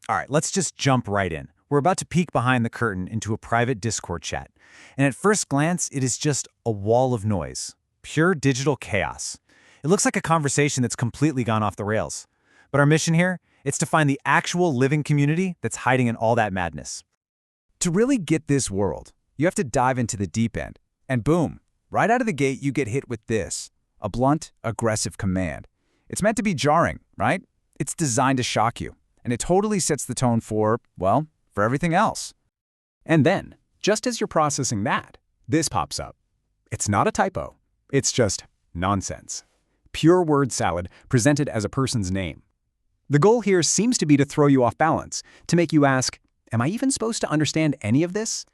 All right, let's just jump right in. We're about to peek behind the curtain into a private Discord chat. And at first glance, it is just a wall of noise. Pure digital chaos. It looks like a conversation that's completely gone off the rails. But our mission here, it's to find the actual living community that's hiding in all that madness. To really get this world, you have to dive into the deep end. And boom, right out of the gate you get hit with this, a blunt, aggressive command. It's meant to be jarring, right? It's designed to shock you. And it totally sets the tone for, well, for everything else. And then, just as you're processing that, this pops up. It's not a typo. It's just nonsense. Pure word salad presented as a person's name. The goal here seems to be to throw you off balance, to make you ask, am I even supposed to understand any of this?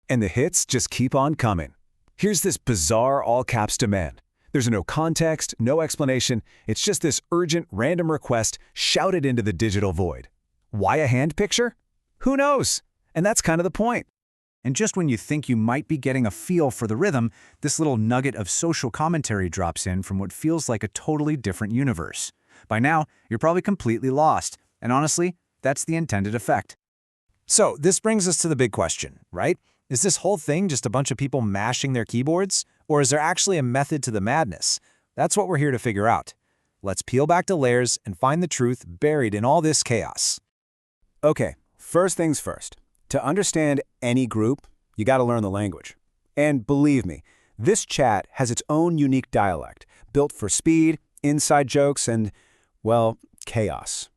And the hits just keep on coming. Here's this bizarre all-caps demand. There's no context, no explanation. It's just this urgent, random request shouted into the digital void. Why a hand picture? Who knows? And that's kind of the point. And just when you think you might be getting a feel for the rhythm, this little nugget of social commentary drops in from what feels like a totally different universe. By now, you're probably completely lost. And honestly, that's the intended effect. So this brings us to the big question, right? Is this whole thing just a bunch of people mashing their keyboards? Or is there actually a method to the madness? That's what we're here to figure out. Let's peel back the layers and find the truth buried in all this chaos. Okay, first things first. To understand any group, you got to learn the language. And believe me, this chat has its own unique dialect, built for speed, inside jokes, and, well, chaos.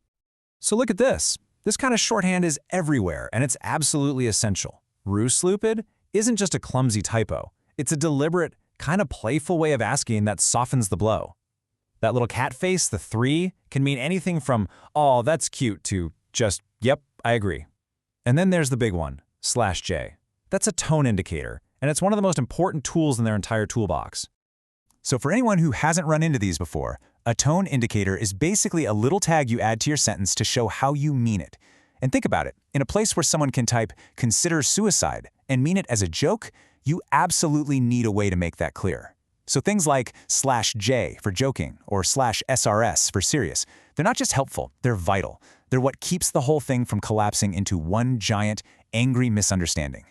So look at this. This kind of shorthand is everywhere, and it's absolutely essential. Roosloopid isn't just a clumsy typo. It's a deliberate, kind of playful way of asking that softens the blow. That little cat face, the 3, can mean anything from, oh, that's cute, to just, yep, I agree. And then there's the big one, /J. That's a tone indicator, and it's one of the most important tools in their entire toolbox. So for anyone who hasn't run into these before, a tone indicator is basically a little tag you add to your sentence to show how you mean it. And think about it, in a place where someone can type, consider suicide, and mean it as a joke, you absolutely need a way to make that clear. So things like /J for joking or /SRS for serious, they're not just helpful, they're vital. They're what keeps the whole thing from collapsing into one giant, angry misunderstanding.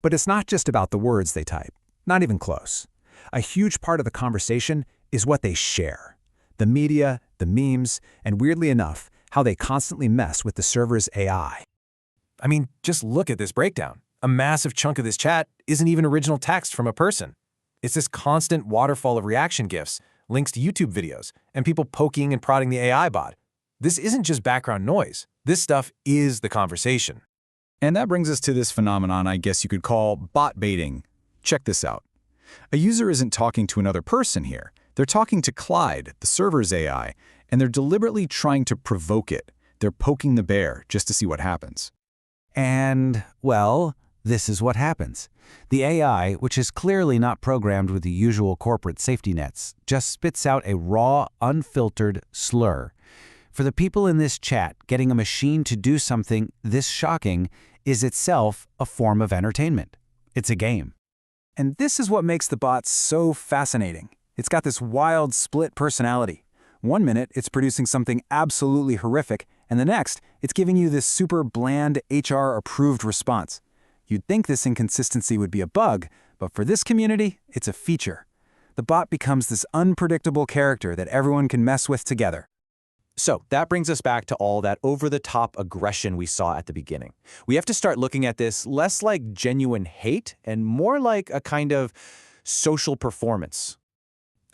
But it's not just about the words they type. Not even close. A huge part of the conversation is what they share. The media, the memes, and weirdly enough, how they constantly mess with the server's AI. I mean, just look at this breakdown. A massive chunk of this chat isn't even original text from a person. It's this constant waterfall of reaction GIFs, links to YouTube videos, and people poking and prodding the AI bot. This isn't just background noise. This stuff is the conversation. And that brings us to this phenomenon I guess you could call bot baiting. Check this out. A user isn't talking to another person here. They're talking to Clyde, the server's AI, and they're deliberately trying to provoke it. They're poking the bear just to see what happens. And, well, this is what happens. The AI, which is clearly not programmed with the usual corporate safety nets, just spits out a raw, unfiltered slur. For the people in this chat, getting a machine to do something this shocking is itself a form of entertainment. It's a game. And this is what makes the bot so fascinating. It's got this wild split personality. One minute, it's producing something absolutely horrific, and the next, it's giving you this super bland, HR-approved response. You'd think this inconsistency would be a bug, but for this community, it's a feature. The bot becomes this unpredictable character that everyone can mess with together. So that brings us back to all that over-the-top aggression we saw at the beginning. We have to start looking at this less like genuine hate and more like a kind of social performance.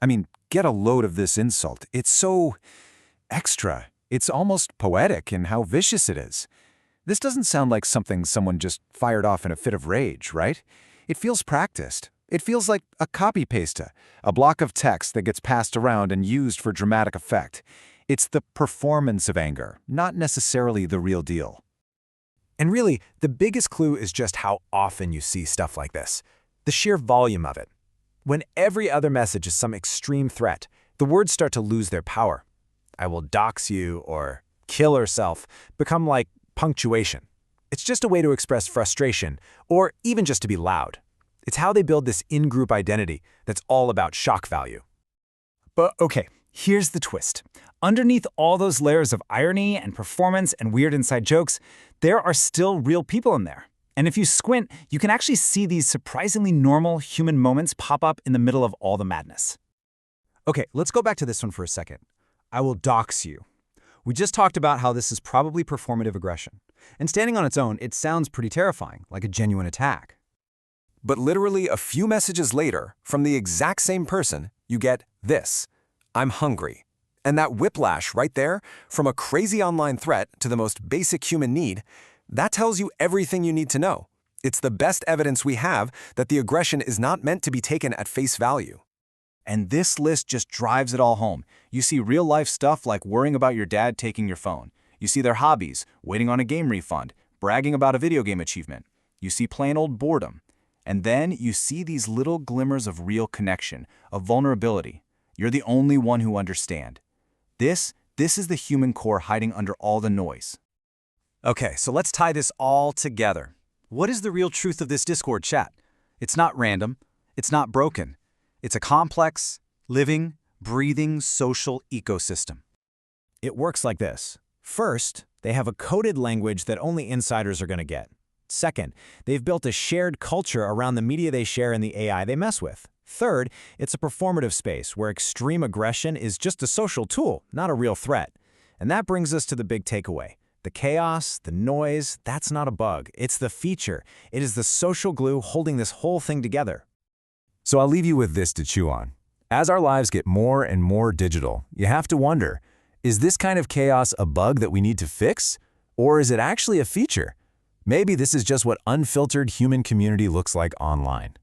I mean, get a load of this insult. It's so extra. It's almost poetic in how vicious it is. This doesn't sound like something someone just fired off in a fit of rage, right? It feels practiced. It feels like a copy-paste, a block of text that gets passed around and used for dramatic effect. It's the performance of anger, not necessarily the real deal. And really, the biggest clue is just how often you see stuff like this. The sheer volume of it. When every other message is some extreme threat, the words start to lose their power. I will dox you or kill herself become like punctuation. It's just a way to express frustration or even just to be loud. It's how they build this in-group identity that's all about shock value. But okay, here's the twist. underneath all those layers of irony and performance and weird inside jokes, there are still real people in there. And if you squint, you can actually see these surprisingly normal human moments pop up in the middle of all the madness. Okay, let's go back to this one for a second. I will dox you. We just talked about how this is probably performative aggression. And standing on its own, it sounds pretty terrifying, like a genuine attack. But literally a few messages later, from the exact same person, you get this: I'm hungry. And that whiplash right there, from a crazy online threat to the most basic human need, that tells you everything you need to know. It's the best evidence we have that the aggression is not meant to be taken at face value. And this list just drives it all home. You see real-life stuff like worrying about your dad taking your phone. You see their hobbies, waiting on a game refund, bragging about a video game achievement. You see plain old boredom. And then you see these little glimmers of real connection, of vulnerability. You're the only one who understands. This is the human core hiding under all the noise. Okay, so let's tie this all together. What is the real truth of this Discord chat? It's not random. It's not broken. It's a complex, living, breathing social ecosystem. It works like this. First, they have a coded language that only insiders are going to get. Second, they've built a shared culture around the media they share and the AI they mess with. Third, it's a performative space where extreme aggression is just a social tool, not a real threat. And that brings us to the big takeaway. The chaos, the noise, that's not a bug. It's the feature. It is the social glue holding this whole thing together. So I'll leave you with this to chew on. As our lives get more and more digital, you have to wonder, is this kind of chaos a bug that we need to fix? Or is it actually a feature? Maybe this is just what unfiltered human community looks like online.